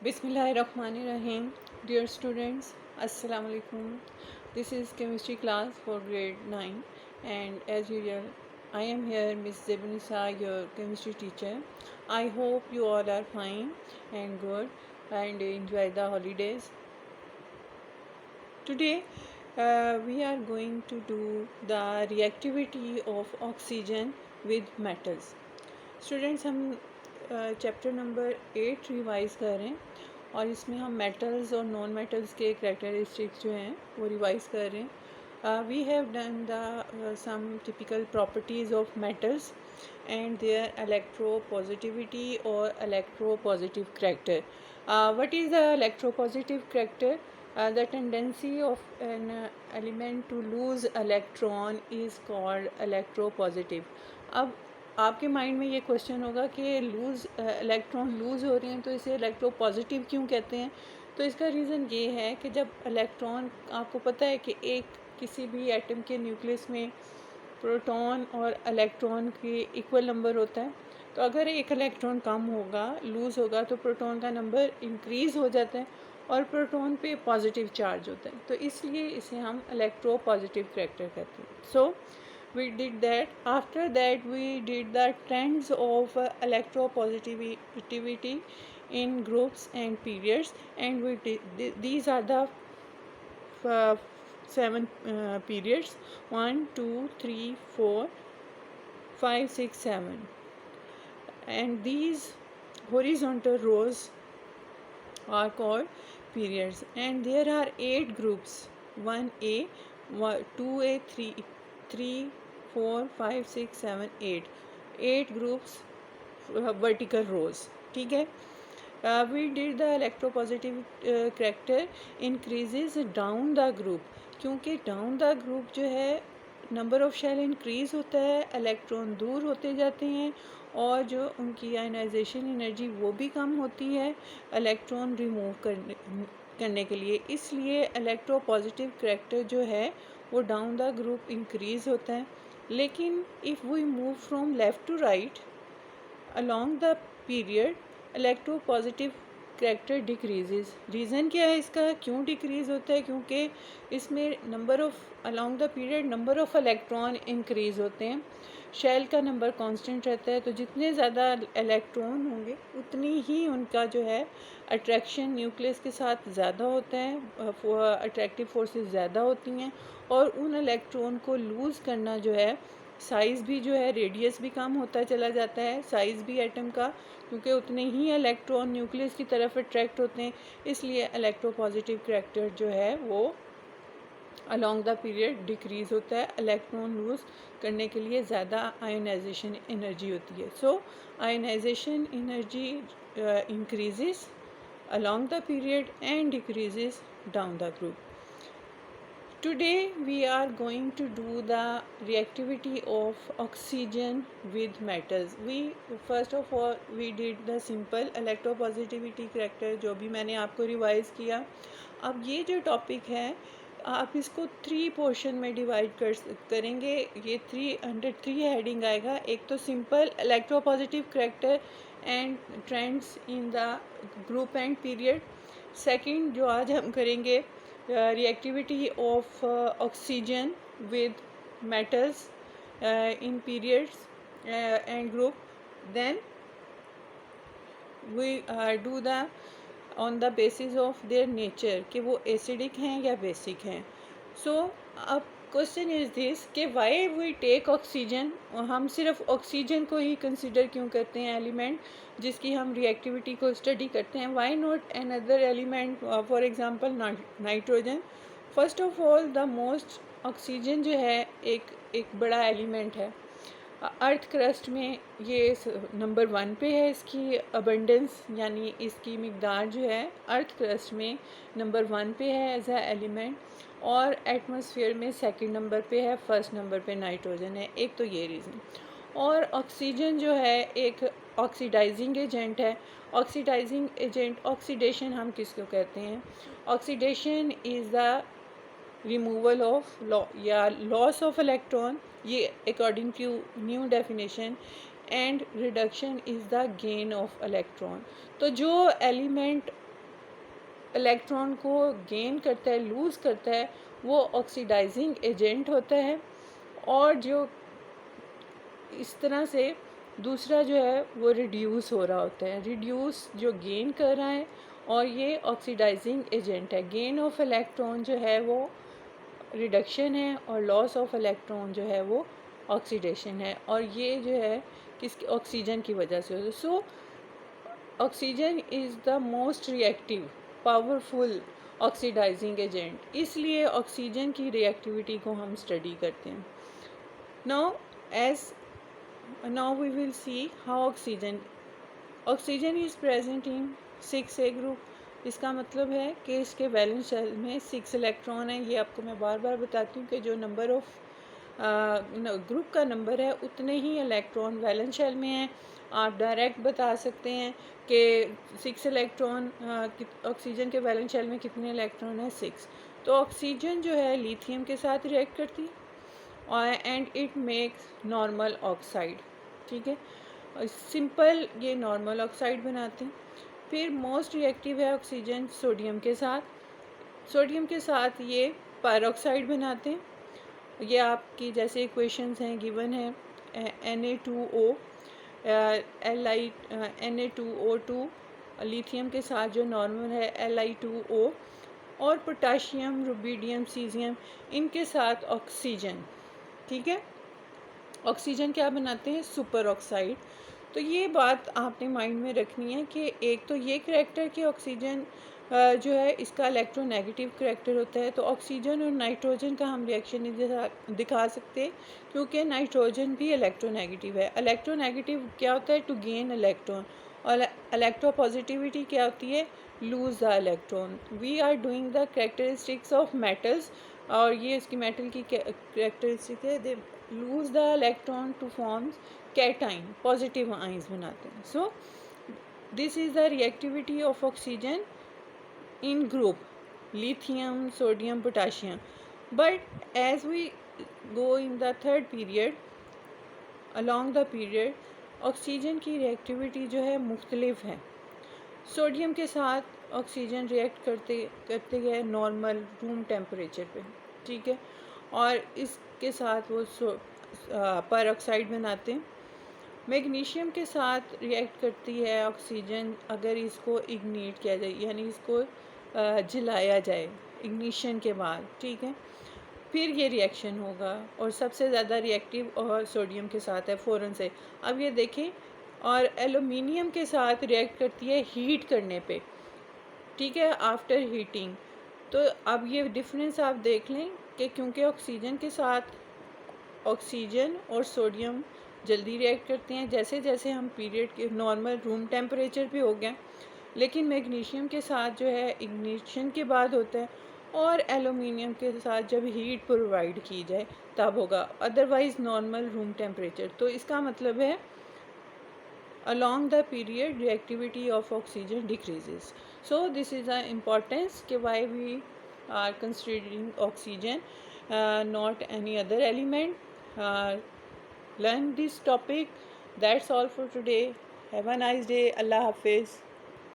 Bismillahirrahmanirrahim. Dear students, Assalamu alaikum. This is chemistry class for grade 9, and as usual I am here, Miss Zebnisa, your chemistry teacher. I hope you all are fine and good and enjoy the holidays. Today we are going to do the reactivity of oxygen with metals. Students हम chapter number 8 revise कर रहे हैं और इसमें हम metals और non metals के characteristics जो हैं वो रिवाइज़ कर रहे हैं. We have done the some typical properties of metals and their electropositivity और electropositive character. What is the electropositive character? The tendency of an element to lose electron is called electropositive. अब आपके mind में ये question होगा कि electron loose हो रहे हैं तो इसे इलेक्ट्रोपॉजिटिव क्यों कहते हैं. तो इसका रीज़न ये है कि जब इलेक्ट्रॉन, आपको पता है कि एक किसी भी एटम के न्यूक्लियस में प्रोटॉन और इलेक्ट्रॉन के इक्वल नंबर होता है, तो अगर एक इलेक्ट्रॉन कम होगा, लूज़ होगा, तो प्रोटॉन का नंबर इंक्रीज़ हो जाता है और प्रोटॉन पे पॉजिटिव चार्ज होता है, तो इसलिए इसे हम इलेक्ट्रोपॉजिटिव करेक्टर कहते हैं. सो we did that. After that we did the trends of electropositivity in groups and periods, and we did these are the 7 periods: 1 2 3 4 5 6 7, and these horizontal rows are called periods, and there are 8 groups: 1a 2a 3 4 5 6 7 8 groups, vertical rows. ठीक है. We did the electropositive character increases down the group, क्योंकि down the group जो है number of shell increase होता है, electron दूर होते जाते हैं और जो उनकी आयनाइजेशन एनर्जी वो भी कम होती है इलेक्ट्रॉन रिमूव करने के लिए. इसलिए इलेक्ट्रोपॉजिटिव करेक्टर जो है वो डाउन द ग्रुप इंक्रीज़ होता है. लेकिन if we move from left to right along the period, electropositive character decreases. Reason क्या है इसका, क्यों डिक्रीज़ होता है? क्योंकि इसमें number of along the period number of electron increase होते हैं, शेल का नंबर कांस्टेंट रहता है, तो जितने ज़्यादा इलेक्ट्रॉन होंगे उतनी ही उनका जो है अट्रैक्शन न्यूक्लियस के साथ ज़्यादा होता है, अट्रैक्टिव फोर्सेस ज़्यादा होती हैं, और उन इलेक्ट्रॉन को लूज़ करना जो है, साइज़ भी जो है, रेडियस भी कम होता चला जाता है, साइज़ भी एटम का, क्योंकि उतने ही इलेक्ट्रॉन न्यूक्लियस की तरफ अट्रैक्ट होते हैं. इसलिए इलेक्ट्रोपॉजिटिव करेक्टर जो है वो अलॉन्ग द पीरियड डिक्रीज़ होता है. इलेक्ट्रॉन लूज़ करने के लिए ज़्यादा आयोनाइजेशन एनर्जी होती है. So ionisation energy increases along the period and decreases down the group. Today we are going to do the reactivity of oxygen with metals. We first of all we did the simple electropositivity character, जो भी मैंने आपको revise किया. अब ये जो topic है आप इसको 3 पोर्शन में डिवाइड करेंगे. ये 3 अंडर 3 हेडिंग आएगा. एक तो simple electropositive character and trends in the group and period. Second जो आज हम करेंगे, reactivity of oxygen with metals in periods and group. Then we do the on the basis of their nature कि वो acidic हैं या basic हैं. So अब क्वेश्चन इज़ दिस कि वाई वी टेक ऑक्सीजन. हम सिर्फ ऑक्सीजन को ही कंसिडर क्यों करते हैं एलिमेंट जिसकी हम रिएक्टिविटी को स्टडी करते हैं? Why not an other element, for example nitrogen. First of all the most oxygen जो है एक बड़ा एलिमेंट है. अर्थ क्रस्ट में ये नंबर 1 पे है, इसकी अबंडेंस यानी इसकी मिकदार जो है अर्थ क्रस्ट में नंबर 1 पे है एज अ एलिमेंट, और एटमॉस्फेयर में सेकंड नंबर पे है, फर्स्ट नंबर पे नाइट्रोजन है. एक तो ये रीज़न. और ऑक्सीजन जो है एक ऑक्सीडाइजिंग एजेंट है. ऑक्सीडाइजिंग एजेंट, ऑक्सीडेशन हम किसको कहते हैं? Oxidation is the removal of या लॉस ऑफ इलेक्ट्रॉन, ये according to new definition, and reduction is the gain of electron. तो जो एलिमेंट इलेक्ट्रॉन को गेन करता है, लूज़ करता है, वो ऑक्सीडाइजिंग एजेंट होता है। और जो इस तरह से दूसरा जो है वो रिड्यूस हो रहा होता है, रिड्यूस जो गेन कर रहा है, और ये ऑक्सीडाइजिंग एजेंट है। गेन ऑफ इलेक्ट्रॉन जो है वो रिडक्शन है, और लॉस ऑफ इलेक्ट्रॉन जो है वो ऑक्सीडेशन है, और ये जो है किस ऑक्सीजन की वजह से होता है। So oxygen is the most reactive powerful oxidizing agent, इसलिए ऑक्सीजन की रिएक्टिविटी को हम स्टडी करते हैं। Now we will see how oxygen is present in 6A group। इसका मतलब है कि इसके वैलेंस शेल में 6 इलेक्ट्रॉन है। ये आपको मैं बार बार बताती हूँ कि जो नंबर ऑफ ग्रुप का नंबर है उतने ही इलेक्ट्रॉन वैलेंस शेल में है। आप डायरेक्ट बता सकते हैं कि 6 इलेक्ट्रॉन ऑक्सीजन के वैलेंस शेल में कितने इलेक्ट्रॉन है, 6। तो ऑक्सीजन जो है लिथियम के साथ रिएक्ट करती है and it makes normal oxide. ठीक है, सिंपल ये नॉर्मल ऑक्साइड बनाते हैं। फिर मोस्ट रिएक्टिव है ऑक्सीजन सोडियम के साथ। सोडियम के साथ ये पायरोक्साइड बनाते हैं। ये आपकी जैसे इक्वेशंस हैं गिवन है, Na2O Na2O2, लिथियम के साथ जो नॉर्मल है Li2O, और पोटाशियम, रुबिडियम, सीजियम, इनके साथ ऑक्सीजन। ठीक है, ऑक्सीजन क्या बनाते हैं, सुपर ऑक्साइड। तो ये बात आपने माइंड में रखनी है कि एक तो ये करैक्टर कि ऑक्सीजन जो है इसका इलेक्ट्रोनेगेटिव करैक्टर होता है। तो ऑक्सीजन और नाइट्रोजन का हम रिएक्शन नहीं दिखा सकते, क्योंकि नाइट्रोजन भी इलेक्ट्रोनेगेटिव है। इलेक्ट्रोनेगेटिव क्या होता है, टू गेन इलेक्ट्रॉन, और इलेक्ट्रोपॉजिटिविटी क्या होती है, lose the electron. We are doing the characteristics of metals, और ये इसकी मेटल की करैक्टरिस्टिक है, they lose the electron to forms cation, positive ions बनाते हैं। So this is the reactivity of oxygen in group lithium, sodium, potassium. But as we go in the third period, along the period, oxygen की reactivity जो है मुख्तलिफ है। Sodium के साथ oxygen react करते गए नॉर्मल रूम टेम्परेचर पे। ठीक है, और इसके साथ वो पेरोक्साइड बनाते हैं। मैग्नीशियम के साथ रिएक्ट करती है ऑक्सीजन अगर इसको इग्नीट किया जाए, यानी इसको जलाया जाए इग्निशन के बाद। ठीक है, फिर ये रिएक्शन होगा, और सबसे ज़्यादा रिएक्टिव और सोडियम के साथ है फ़ौरन से। अब ये देखें, और एलुमिनियम के साथ रिएक्ट करती है हीट करने पे। ठीक है, आफ्टर हीटिंग। तो अब ये डिफरेंस आप देख लें कि क्योंकि ऑक्सीजन के साथ ऑक्सीजन और सोडियम जल्दी रिएक्ट करते हैं, जैसे जैसे हम पीरियड के नॉर्मल रूम टेम्परेचर पे हो गया। लेकिन मैग्नीशियम के साथ जो है इग्निशन के बाद होता है, और एलुमिनियम के साथ जब हीट प्रोवाइड की जाए तब होगा, अदरवाइज नॉर्मल रूम टेम्परेचर। तो इसका मतलब है along the period reactivity of oxygen decreases. So this is the importance कि why we are considering oxygen, not any other element. Learn this topic. That's all for today. Have a nice day. Allah Hafiz.